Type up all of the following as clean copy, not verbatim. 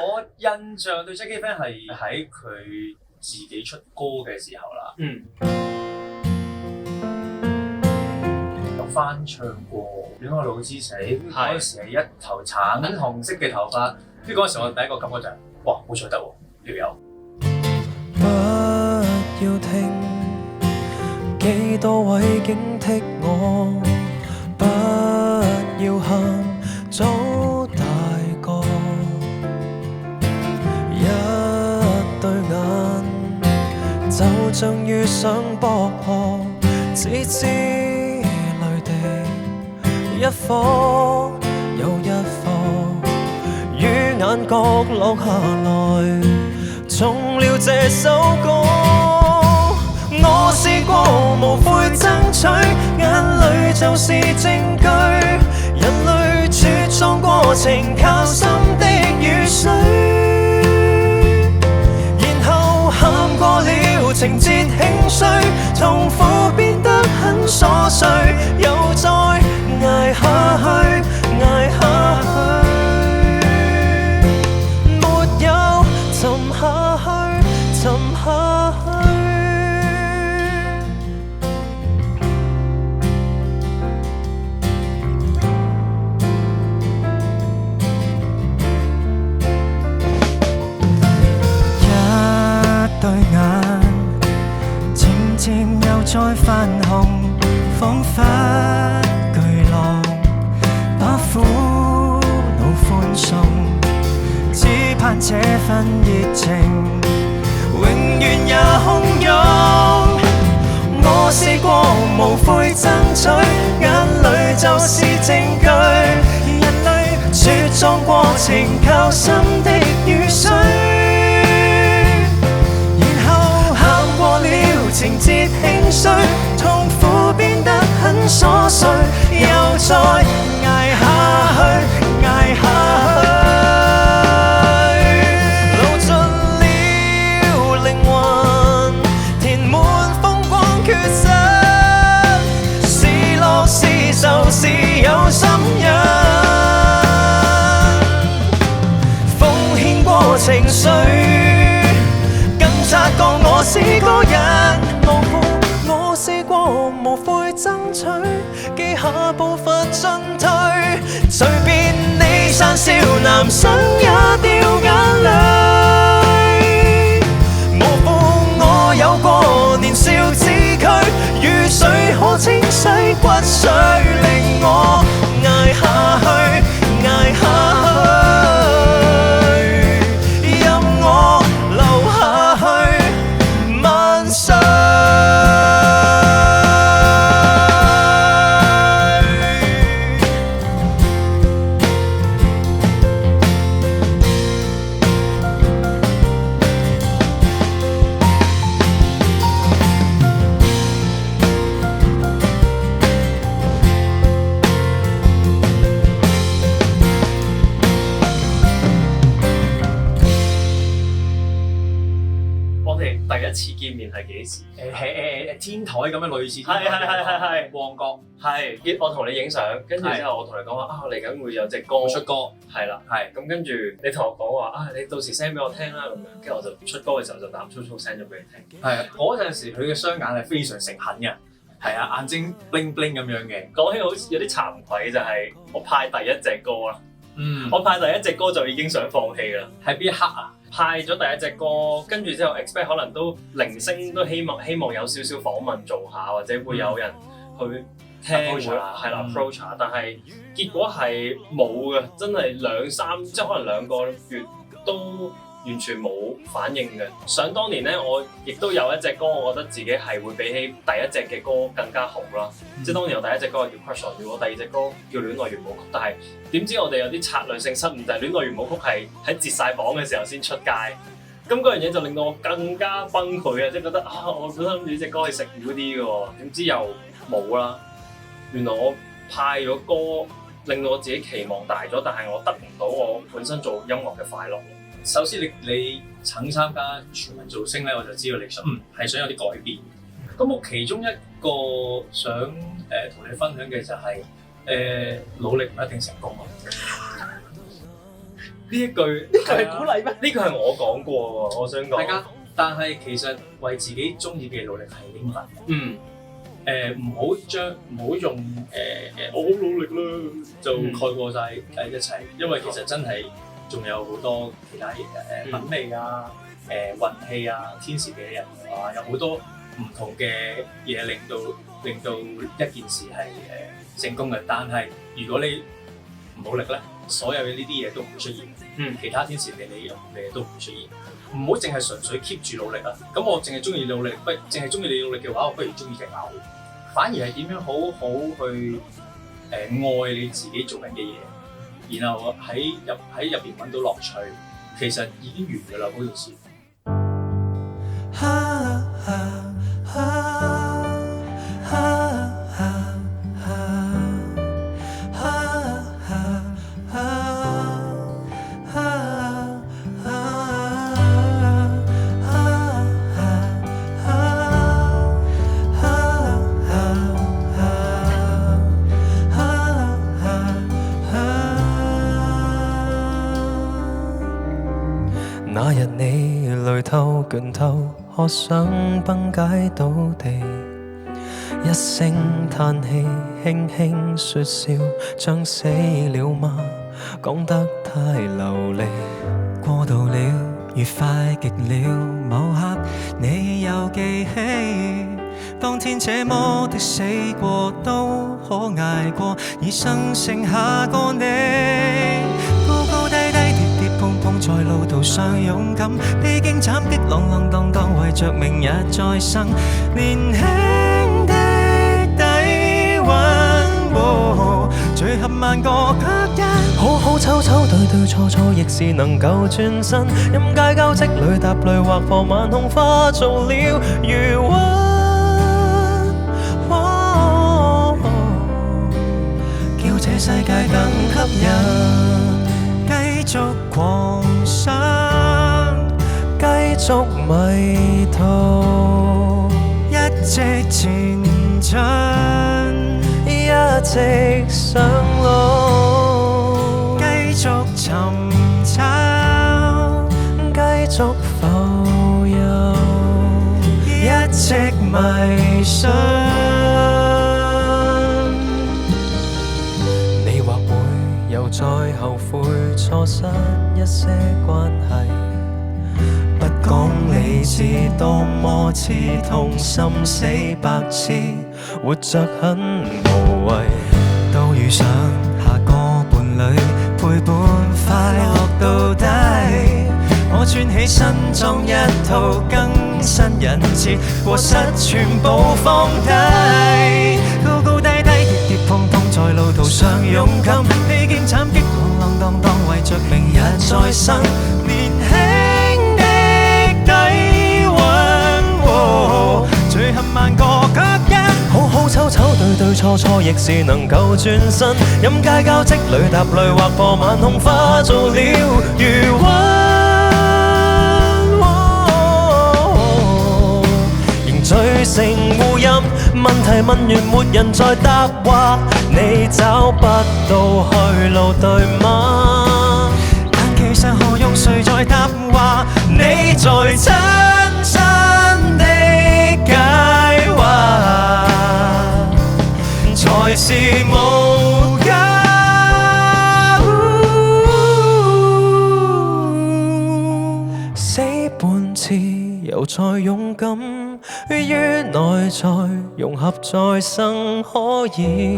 我印象對 Jackie Fan 係喺佢自己出歌嘅時候啦。有翻唱過《戀愛腦之死》，嗰陣時係一頭橙紅色嘅頭髮，跟住嗰陣時我第一個感覺就係、哇，好彩得喎條友。不要聽，幾多位警惕我，不要喊，早大個，一對眼就像遇上薄荷，只知淚滴一顆又一顆，於眼角落下來，重了這首歌。我試過無悔爭取，眼淚就是證據。人類茁壯過程靠心的雨水，然後喊過了情節輕衰，痛苦變得很瑣碎，又再捱下去，捱下去。沒有沉下去，沉下去。一對眼漸漸又再泛紅，彷彿巨浪把苦惱歡送，只盼這份熱情永遠也洶湧。我試過無悔爭取，眼淚就是證據。人類茁壯過程靠心的雨水，然後喊過了情節輕衰，痛苦變得很瑣碎，又再捱下去，捱下去。就是有心人，奉獻過情緒，更察覺我是個人無負。我試過無悔爭取，記下步伐進退，隨便你訕笑，男生也掉眼淚。無負我有過年少之軀，雨水可清洗骨髓，令我捱下去，捱下去，任我留下去，萬歲。第一次見面係幾時？天台咁樣類似天台係旺角係，我同你影相，跟住之後我同你講話啊，嚟緊會有隻歌出歌，係啦，係咁跟住你同我講話啊，你到時 send 俾我聽啦咁樣，跟住我就出歌嘅時候就膽粗粗 send 咗俾你聽。係嗰陣時佢嘅雙眼係非常誠懇嘅，係啊，眼睛 bling bling 咁樣嘅。講起好似有啲慚愧就係我派第一隻歌啦，我派第一隻歌就已經想放棄啦。喺邊一刻啊？派咗第一隻歌，跟住之後 expect 可能都零星都希望有少少訪問做下，或者會有人去聽係啦 approach 但係結果係冇嘅，真係2、3即係可能2個月都完全冇反應嘅。想當年咧，我亦都有一隻歌，我覺得自己係會比起第一隻嘅歌更加紅啦。即係當年我第一隻歌叫 Crush on You，我第二隻歌叫戀愛圓舞曲，但係點知我哋有啲策略性失誤，就係戀愛圓舞曲係喺截晒榜嘅時候先出街。咁嗰樣嘢就令到我更加崩潰啊！即係覺得啊，我本身諗住呢隻歌係食糊啲嘅喎，點知又冇啦。原來我派咗歌，令到我自己期望大咗，但係我得唔到我本身做音樂嘅快樂。首先你曾參加全民造星咧，我就知道你想係想有啲改變。咁我其中一個想同你分享嘅就係努力唔一定成功啊。呢一句係鼓勵咩？呢個係我講過喎，我想講。大家，但係其實為自己中意嘅努力係應份嘅。唔好用我好努力啦，就蓋過晒一切，因為其實真係仲有好多其他嘢品味啊、運氣啊、天時地利人和啊，有好多唔同嘅嘢令到一件事係成功嘅。但係如果你唔努力咧，所有嘅呢啲嘢都唔會出現。其他天時地利人和嘅嘢都唔會出現。唔好淨係純粹 keep 住努力啊！咁我淨係中意努力，不淨係中意你努力嘅話，我不如中意隻牛。反而係點樣好好去愛你自己做緊嘅嘢，然後喺入邊揾到樂趣，其實已經完㗎啦嗰件事。那日你累透倦透，渴想崩解倒地，一聲嘆氣，輕輕說笑，將死了嗎？講得太流利，過度了，愉快極了。某刻你又記起，當天這麼的死過都可捱過，已生剩下個你。高高低低跌跌碰碰在路途上勇敢，披荊斬棘浪浪蕩蕩為着明日再生。年輕的底蘊，聚合萬個腳印，好好醜醜對對錯錯，亦是能夠轉身。任街交織裏踏淚劃破晚空，化做了餘溫。叫這世界更吸引，繼續狂想，繼續迷途，一直前進，一直上路，繼續尋找，繼續浮游，一直迷信。你或會又再後悔錯失一些關係，不講理智多麼刺痛，心死百次，活着很無謂。都遇上下個伴侶，陪伴快樂到底。我轉起身裝一套更新人設，過失全部放低。高高低低跌跌碰碰在路途上勇敢，披荊斬棘浪浪蕩蕩為着明日再生。年輕的底蘊，聚合萬個腳印，好好醜醜對對錯錯，亦是能夠轉身。任街交織裏踏淚劃破晚空，化做了餘溫。聚成烏音，問題問完沒人再答話，你找不到去路對嗎？但其實何用誰在答話？你在真真的解話，才是無價。死半次又再勇敢，於內在融合再生，可以，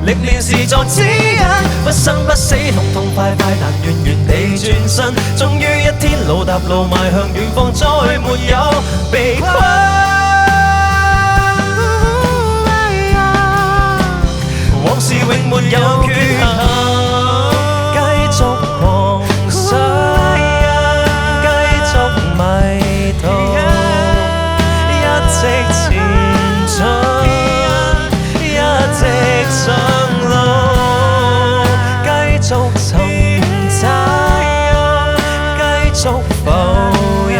歷練是座指引，不生不死，痛痛快快，但願原地轉身。終於一天路踏路邁向遠方，再沒有被困。往事永沒有缺陷。繼續狂想，繼續迷途，一直前進，一直上路，繼續尋找，繼續浮游，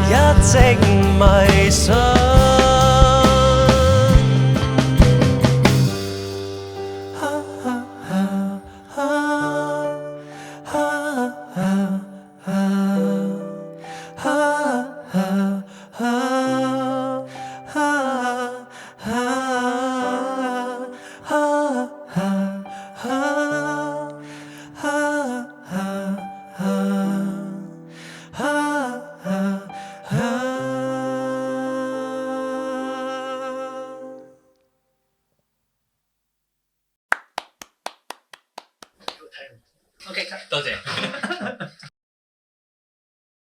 一直迷信。聽。OK，多謝。